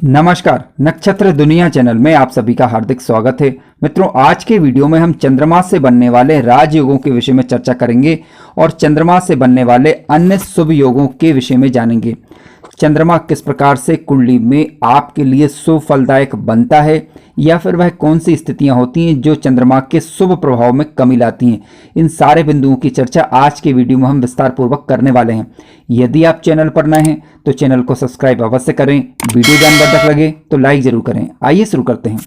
नमस्कार, नक्षत्र दुनिया चैनल में आप सभी का हार्दिक स्वागत है। मित्रों, आज के वीडियो में हम चंद्रमा से बनने वाले राजयोगों के विषय में चर्चा करेंगे और चंद्रमा से बनने वाले अन्य शुभ योगों के विषय में जानेंगे। चंद्रमा किस प्रकार से कुंडली में आपके लिए शुभ फलदायक बनता है या फिर वह कौन सी स्थितियां होती हैं जो चंद्रमा के शुभ प्रभाव में कमी लाती हैं, इन सारे बिंदुओं की चर्चा आज के वीडियो में हम विस्तार पूर्वक करने वाले हैं। यदि आप चैनल पर नए हैं तो चैनल को सब्सक्राइब अवश्य करें, वीडियो जानवर्धक लगे तो लाइक जरूर करें। आइए शुरू करते हैं।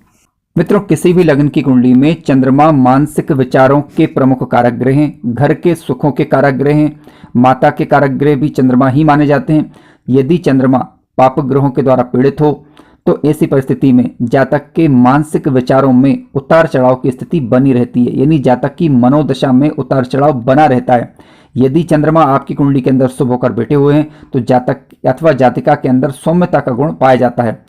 मित्रों, किसी भी लग्न की कुंडली में चंद्रमा मानसिक विचारों के प्रमुख कारक ग्रह हैं, घर के सुखों के कारक ग्रह हैं, माता के कारक ग्रह भी चंद्रमा ही माने जाते हैं। यदि चंद्रमा पाप ग्रहों के द्वारा पीड़ित हो तो ऐसी परिस्थिति में जातक के मानसिक विचारों में उतार चढ़ाव की स्थिति बनी रहती है, यानी जातक की मनोदशा में उतार चढ़ाव बना रहता है। यदि चंद्रमा आपकी कुंडली के अंदर शुभ होकर बैठे हुए हैं तो जातक अथवा जातिका के अंदर सौम्यता का गुण पाया जाता है।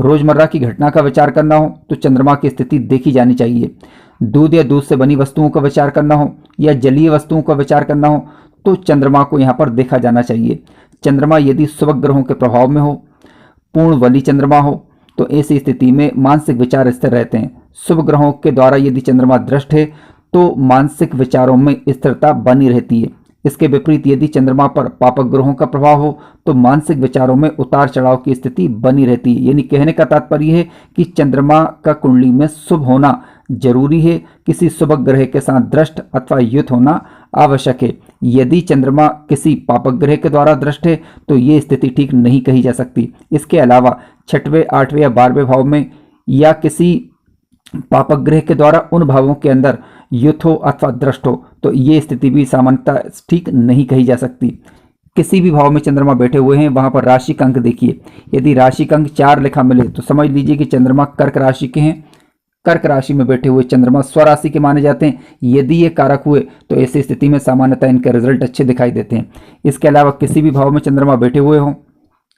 रोजमर्रा की घटना का विचार करना हो तो चंद्रमा की स्थिति देखी जानी चाहिए। दूध या दूध से बनी वस्तुओं का विचार करना हो या जलीय वस्तुओं का विचार करना हो तो चंद्रमा को यहाँ पर देखा जाना चाहिए। चंद्रमा यदि शुभ ग्रहों के प्रभाव में हो, पूर्ण वली चंद्रमा हो, तो ऐसी स्थिति में मानसिक विचार स्थिर रहते हैं। शुभ ग्रहों के द्वारा यदि चंद्रमा दृष्ट है तो मानसिक विचारों में स्थिरता बनी रहती है। इसके विपरीत यदि चंद्रमा पर पापक ग्रहों का प्रभाव हो तो मानसिक विचारों में उतार चढ़ाव की स्थिति बनी रहती है। यानी कहने का तात्पर्य है कि चंद्रमा का कुंडली में शुभ होना जरूरी है, किसी शुभ ग्रह के साथ दृष्ट अथवा युत होना आवश्यक है। यदि चंद्रमा किसी पापक ग्रह के द्वारा दृष्ट है तो ये स्थिति ठीक नहीं कही जा सकती। इसके अलावा 6वें, 8वें या 12वें भाव में या किसी पापक ग्रह के द्वारा उन भावों के अंदर युत हो अथवा दृष्ट हो तो ये स्थिति भी सामान्यतः ठीक नहीं कही जा सकती। किसी भी भाव में चंद्रमा बैठे हुए हैं वहां पर राशि का अंक देखिए। यदि राशि का अंक 4 लिखा मिले तो समझ लीजिए कि चंद्रमा कर्क राशि के हैं। कर्क राशि में बैठे हुए चंद्रमा स्वराशि के माने जाते हैं। यदि ये कारक हुए तो ऐसी स्थिति में सामान्यतः इनके रिजल्ट अच्छे दिखाई देते हैं। इसके अलावा किसी भी भाव में चंद्रमा बैठे हुए हों,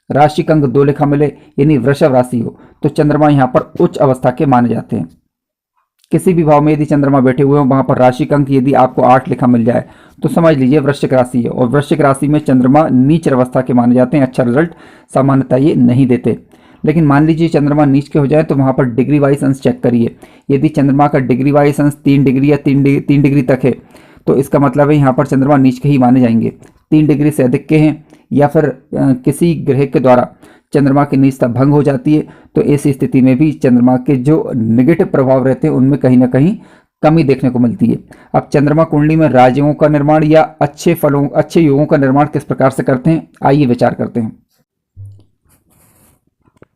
राशि का अंक 2 लिखा मिले यानी वृषभ राशि हो तो चंद्रमा यहाँ पर उच्च अवस्था के माने जाते हैं। किसी भी भाव में यदि चंद्रमा बैठे हुए हो वहां पर राशि का अंक यदि आपको 8 लिखा मिल जाए तो समझ लीजिए वृश्चिक राशि है, और वृश्चिक राशि में चंद्रमा नीच अवस्था के माने जाते हैं। अच्छा रिजल्ट सामान्यतः ये नहीं देते। लेकिन मान लीजिए चंद्रमा नीच के हो जाए तो वहां पर डिग्री वाइज अंश चेक करिए। यदि चंद्रमा का डिग्री वाइज अंश 3 डिग्री या 3 डिग्री तक है तो इसका मतलब है यहाँ पर चंद्रमा नीच के ही माने जाएंगे। 3 डिग्री से अधिक के हैं या फिर किसी ग्रह के द्वारा चंद्रमा की नीचता भंग हो जाती है तो ऐसी स्थिति में भी चंद्रमा के जो नेगेटिव प्रभाव रहते हैं उनमें कहीं ना कहीं कमी देखने को मिलती है। अब चंद्रमा कुंडली में राजयोगों का निर्माण या अच्छे योगों का निर्माण किस प्रकार से करते हैं, आइए विचार करते हैं।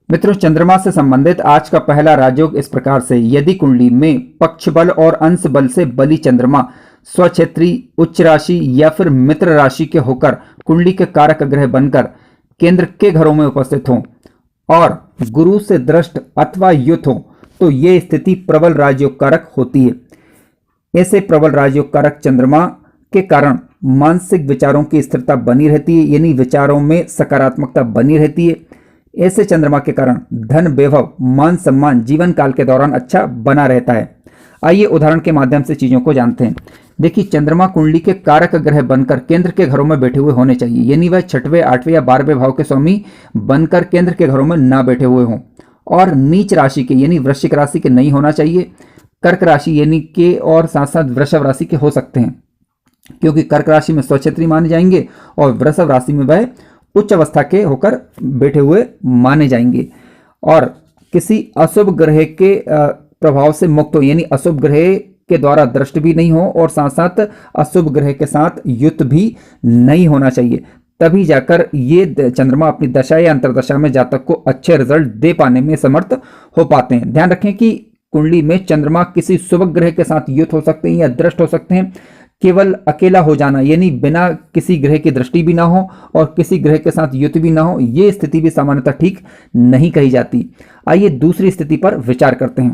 मित्रों, चंद्रमा से संबंधित आज का पहला राजयोग इस प्रकार से, यदि कुंडली में पक्ष बल और अंश बल से बली चंद्रमा स्वक्षेत्री, उच्च राशि या फिर मित्र राशि के होकर कुंडली के कारक ग्रह बनकर केंद्र के घरों में उपस्थित हों और गुरु से दृष्ट अथवा युत हो तो यह स्थिति प्रबल राजयोग कारक होती है। ऐसे प्रबल राजयोग कारक चंद्रमा के कारण मानसिक विचारों की स्थिरता बनी रहती है, यानी विचारों में सकारात्मकता बनी रहती है। ऐसे चंद्रमा के कारण धन, वैभव, मान सम्मान जीवन काल के दौरान अच्छा बना रहता है। आइए उदाहरण के माध्यम से चीजों को जानते हैं। देखिए, चंद्रमा कुंडली के कारक ग्रह बनकर केंद्र के घरों में बैठे हुए होने चाहिए, यानी वह 6वें, 8वें या 12वें भाव के स्वामी बनकर केंद्र के घरों में ना बैठे हुए हों, और नीच राशि के यानी वृश्चिक राशि के नहीं होना चाहिए। कर्क राशि यानी के और साथ साथ वृषभ राशि के हो सकते हैं, क्योंकि कर्क राशि में स्वक्षेत्री माने जाएंगे और वृषभ राशि में वह उच्च अवस्था के होकर बैठे हुए माने जाएंगे। और किसी अशुभ ग्रह के प्रभाव से मुक्त हो, यानी अशुभ ग्रह के द्वारा दृष्ट भी नहीं हो और साथ साथ अशुभ ग्रह के साथ युत भी नहीं होना चाहिए। तभी जाकर ये चंद्रमा अपनी दशा या अंतरदशा में जातक को अच्छे रिजल्ट दे पाने में समर्थ हो पाते हैं। ध्यान रखें कि कुंडली में चंद्रमा किसी शुभ ग्रह के साथ युत हो सकते हैं या दृष्ट हो सकते हैं। केवल अकेला हो जाना यानी बिना किसी ग्रह की दृष्टि भी ना हो और किसी ग्रह के साथ युत भी ना हो, ये स्थिति भी सामान्यतः ठीक नहीं कही जाती। आइए दूसरी स्थिति पर विचार करते हैं।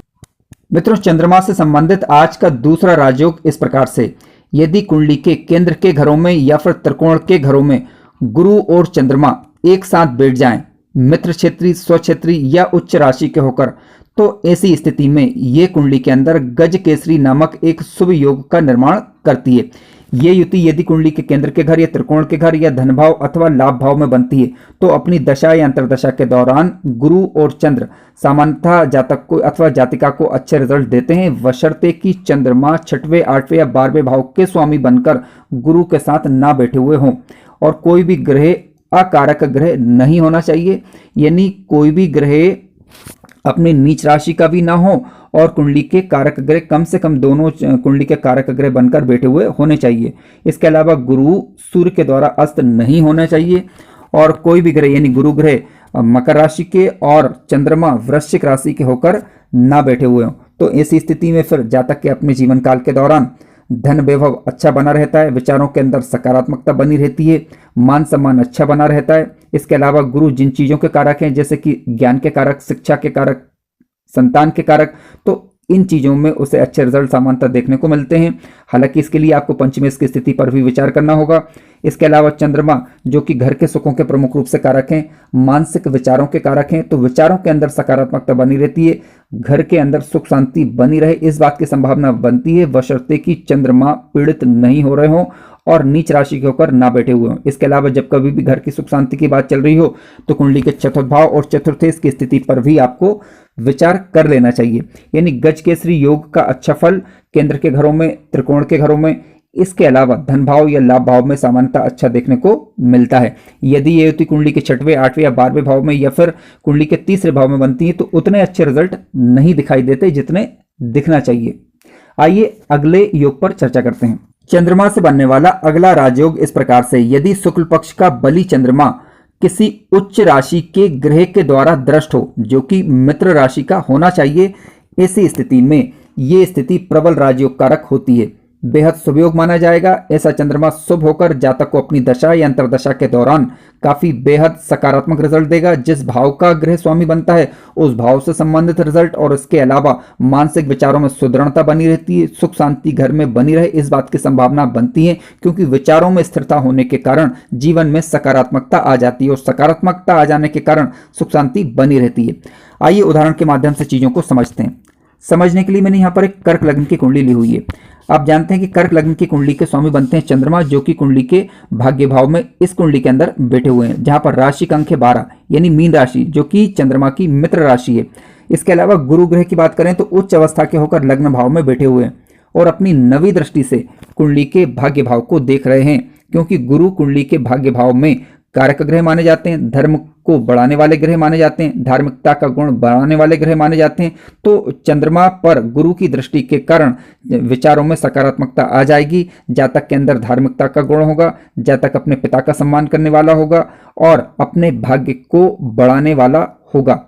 मित्रों, चंद्रमा से संबंधित आज का दूसरा राजयोग इस प्रकार से, यदि कुंडली के केंद्र के घरों में या फिर त्रिकोण के घरों में गुरु और चंद्रमा एक साथ बैठ जाएं, मित्र क्षेत्री, स्वक्षेत्री या उच्च राशि के होकर, तो ऐसी स्थिति में ये कुंडली के अंदर गज केसरी नामक एक शुभ योग का निर्माण करती है। ये युति यदि कुंडली के केंद्र के घर या त्रिकोण के घर या धन भाव अथवा लाभ भाव में बनती है तो अपनी दशा या अंतर्दशा के दौरान गुरु और चंद्र सामान्यतः जातक को अथवा जातिका को अच्छे रिजल्ट देते हैं, बशर्ते कि चंद्रमा 6वें 8वें या 12वें भाव के स्वामी बनकर गुरु के साथ ना बैठे हुए हों और कोई भी ग्रह अकारक ग्रह नहीं होना चाहिए, यानी कोई भी ग्रह अपनी नीच राशि का भी ना हो और कुंडली के कारक ग्रह कम से कम दोनों कुंडली के कारक ग्रह बनकर बैठे हुए होने चाहिए। इसके अलावा गुरु सूर्य के द्वारा अस्त नहीं होना चाहिए और कोई भी ग्रह यानी गुरु ग्रह मकर राशि के और चंद्रमा वृश्चिक राशि के होकर ना बैठे हुए हों। तो ऐसी स्थिति में फिर जातक के अपने जीवन काल के दौरान धन वैभव अच्छा बना रहता है, विचारों के अंदर सकारात्मकता बनी रहती है, मान सम्मान अच्छा बना रहता है। इसके अलावा गुरु जिन चीजों के कारक हैं जैसे कि ज्ञान के कारक, शिक्षा के कारक, संतान के कारक, तो इन चीजों में उसे अच्छे रिजल्ट सामान्यतः देखने को मिलते हैं। हालांकि इसके लिए आपको पंचमेश की स्थिति पर भी विचार करना होगा। इसके अलावा चंद्रमा जो कि घर के सुखों के प्रमुख रूप से कारक हैं, मानसिक विचारों के कारक हैं, तो विचारों के अंदर सकारात्मकता बनी रहती है, घर के अंदर सुख शांति बनी रहे इस बात की संभावना बनती है, बशर्ते कि चंद्रमा पीड़ित नहीं हो रहे हों और नीच राशि के होकर ना बैठे हुए हों। इसके अलावा जब कभी भी घर की सुख शांति की बात चल रही हो तो कुंडली के चतुर्थ भाव और चतुर्थेश की स्थिति पर भी आपको विचार कर लेना चाहिए, यानी गज केसरी योग का अच्छा फल केंद्र के घरों में, त्रिकोण के घरों में, इसके अलावा धन भाव या लाभ भाव में सामान्यतः अच्छा देखने को मिलता है। यदि ये युति कुंडली के 6वें 8वें या 12वें भाव में या फिर कुंडली के तीसरे भाव में बनती है तो उतने अच्छे रिजल्ट नहीं दिखाई देते जितने दिखना चाहिए। आइए अगले योग पर चर्चा करते हैं। चंद्रमा से बनने वाला अगला राजयोग इस प्रकार से, यदि शुक्ल पक्ष का बलि चंद्रमा किसी उच्च राशि के ग्रह के द्वारा दृष्ट हो जो कि मित्र राशि का होना चाहिए, ऐसी स्थिति में ये स्थिति प्रबल राजयोग कारक होती है, बेहद शुभ योग माना जाएगा। ऐसा चंद्रमा शुभ होकर जातक को अपनी दशा या अंतर्दशा के दौरान काफी बेहद सकारात्मक रिजल्ट देगा। जिस भाव का ग्रह स्वामी बनता है उस भाव से संबंधित रिजल्ट और इसके अलावा मानसिक विचारों में सुदृढ़ता बनी रहती है, सुख शांति घर में बनी रहे इस बात की संभावना बनती है, क्योंकि विचारों में स्थिरता होने के कारण जीवन में सकारात्मकता आ जाती है और सकारात्मकता आ जाने के कारण सुख शांति बनी रहती है। आइए उदाहरण के माध्यम से चीजों को समझते हैं। समझने के लिए मैंने यहाँ पर एक कर्क लग्न की कुंडली ली हुई है। आप जानते हैं कि कर्क लग्न की कुंडली के स्वामी बनते हैं चंद्रमा जो कि कुंडली के भाग्य भाव में इस कुंडली के अंदर बैठे हुए हैं, जहां पर राशि का अंक है 12 यानी मीन राशि जो कि चंद्रमा की मित्र राशि है। इसके अलावा गुरु ग्रह की बात करें तो उच्च अवस्था के होकर लग्न भाव में बैठे हुए हैं और अपनी नवी दृष्टि से कुंडली के भाग्य भाव को देख रहे हैं, क्योंकि गुरु कुंडली के भाग्य भाव में कारक ग्रह माने जाते हैं, धर्म को बढ़ाने वाले ग्रह माने जाते हैं, धार्मिकता का गुण बढ़ाने वाले ग्रह माने जाते हैं। तो चंद्रमा पर गुरु की दृष्टि के कारण विचारों में सकारात्मकता आ जाएगी, जातक के अंदर धार्मिकता का गुण होगा, जातक अपने पिता का सम्मान करने वाला होगा और अपने भाग्य को बढ़ाने वाला होगा।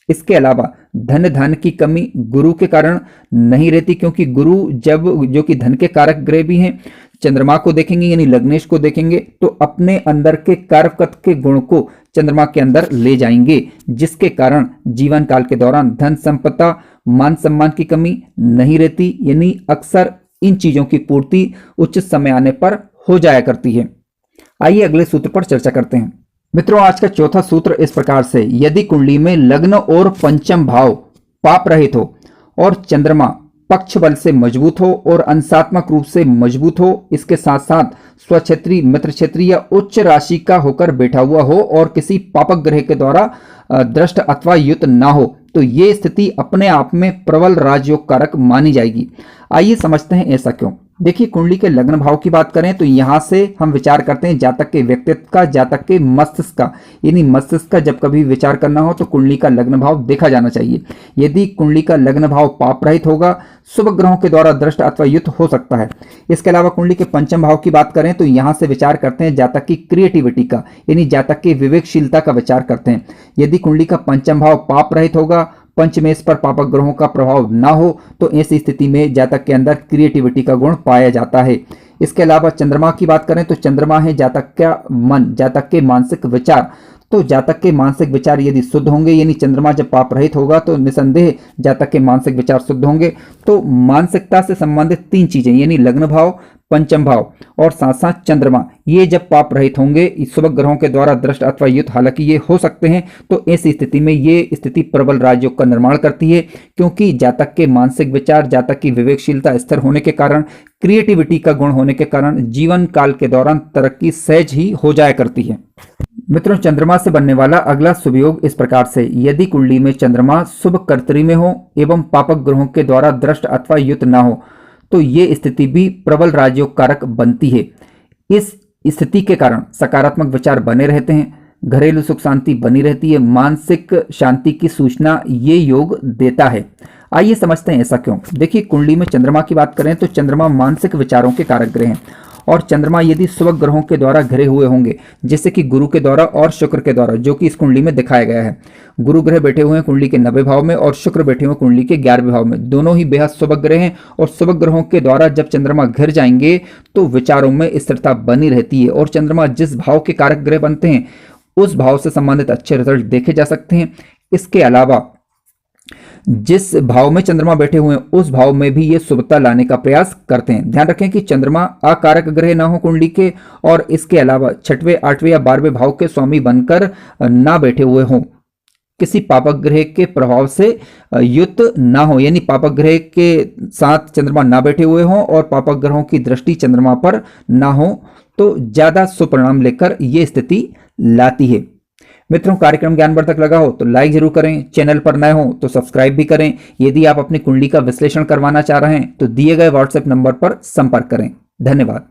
इसके अलावा धन धान की कमी गुरु के कारण नहीं रहती, क्योंकि गुरु जब जो कि धन के कारक ग्रह भी हैं चंद्रमा को देखेंगे यानी लग्नेश को देखेंगे तो अपने अंदर के कारकत्व के गुण को चंद्रमा के अंदर ले जाएंगे, जिसके कारण जीवन काल के दौरान धन संपदा मान सम्मान की कमी नहीं रहती, यानी अक्सर इन चीजों की पूर्ति उचित समय आने पर हो जाया करती है। आइए अगले सूत्र पर चर्चा करते हैं। मित्रों, आज का चौथा सूत्र इस प्रकार से, यदि कुंडली में लग्न और पंचम भाव पाप रहित हो और चंद्रमा पक्ष बल से मजबूत हो और अंशात्मक रूप से मजबूत हो, इसके साथ साथ स्वक्षेत्री, मित्र क्षेत्री या उच्च राशि का होकर बैठा हुआ हो और किसी पापक ग्रह के द्वारा दृष्ट अथवा युत ना हो, तो ये स्थिति अपने आप में प्रबल राजयोग कारक मानी जाएगी। आइए समझते हैं ऐसा क्यों। देखिए, कुंडली के लग्न भाव की बात करें तो यहां से हम विचार करते हैं जातक के व्यक्तित्व का, जातक के मस्तिष्क का, यानी मस्तिष्क का जब कभी विचार करना हो तो कुंडली का लग्न भाव देखा जाना चाहिए। यदि कुंडली का लग्न भाव पाप रहित होगा, शुभ ग्रहों के द्वारा दृष्ट अथवा युत हो सकता है। इसके अलावा कुंडली के पंचम भाव की बात करें तो यहां से विचार करते हैं जातक की क्रिएटिविटी का, यानी जातक की विवेकशीलता का विचार करते हैं। यदि कुंडली का पंचम भाव पाप रहित होगा, पंचमेश पर पापक ग्रहों का प्रभाव ना हो, तो ऐसी स्थिति में जातक के अंदर क्रिएटिविटी का गुण पाया जाता है। इसके अलावा चंद्रमा की बात करें तो चंद्रमा है जातक का मन, जातक के मानसिक विचार। तो जातक के मानसिक विचार यदि शुद्ध होंगे, यानी चंद्रमा जब पाप रहित होगा तो निसंदेह जातक के मानसिक विचार शुद्ध होंगे। तो मानसिकता से संबंधित तीन चीजें यानी लग्न भाव, पंचम भाव और साथ साथ चंद्रमा, ये जब पाप रहित होंगे शुभ ग्रहों के द्वारा दृष्ट अथवा युत, हालांकि ये हो सकते हैं, तो इस स्थिति में ये स्थिति प्रबल राजयोग का निर्माण करती है, क्योंकि जातक के मानसिक विचार, जातक की विवेकशीलता स्थिर होने के कारण, क्रिएटिविटी का गुण होने के कारण जीवन काल के दौरान तरक्की सहज ही हो जाया करती है। मित्रों, चंद्रमा से बनने वाला अगला शुभ योग इस प्रकार से, यदि कुंडली में चंद्रमा शुभ कर्तरी में हो एवं पापक ग्रहों के द्वारा दृष्ट अथवा युत ना हो, तो ये स्थिति भी प्रबल राजयोग कारक बनती है। इस स्थिति के कारण सकारात्मक विचार बने रहते हैं, घरेलू सुख शांति बनी रहती है, मानसिक शांति की सूचना ये योग देता है। आइए समझते हैं ऐसा क्यों। देखिए, कुंडली में चंद्रमा की बात करें तो चंद्रमा मानसिक विचारों के कारक ग्रह हैं, और चंद्रमा यदि शुभ ग्रहों के द्वारा घिरे हुए होंगे, जैसे कि गुरु के द्वारा और शुक्र के द्वारा, जो कि इस कुंडली में दिखाया गया है। गुरु ग्रह बैठे हुए हैं कुंडली के 90 भाव में और शुक्र बैठे हुए कुंडली के 11वें भाव में, दोनों ही बेहद शुभ ग्रह हैं। और शुभ ग्रहों के द्वारा जब चंद्रमा घिर जाएंगे तो विचारों में स्थिरता बनी रहती है, और चंद्रमा जिस भाव के कारक ग्रह बनते हैं उस भाव से संबंधित अच्छे रिजल्ट देखे जा सकते हैं। इसके अलावा जिस भाव में चंद्रमा बैठे हुए हैं उस भाव में भी ये शुभता लाने का प्रयास करते हैं। ध्यान रखें कि चंद्रमा अकारक ग्रह ना हो कुंडली के, और इसके अलावा 6वें, 8वें या 12वें भाव के स्वामी बनकर ना बैठे हुए हों, किसी पापक ग्रह के प्रभाव से युक्त ना हो, यानी पापक ग्रह के साथ चंद्रमा ना बैठे हुए हों और पापक ग्रहों की दृष्टि चंद्रमा पर ना हो, तो ज्यादा शुभ परिणाम लेकर यह स्थिति लाती है। मित्रों, कार्यक्रम ज्ञानवर्धक लगा हो तो लाइक जरूर करें, चैनल पर नए हो तो सब्सक्राइब भी करें। यदि आप अपनी कुंडली का विश्लेषण करवाना चाह रहे हैं तो दिए गए व्हाट्सएप नंबर पर संपर्क करें। धन्यवाद।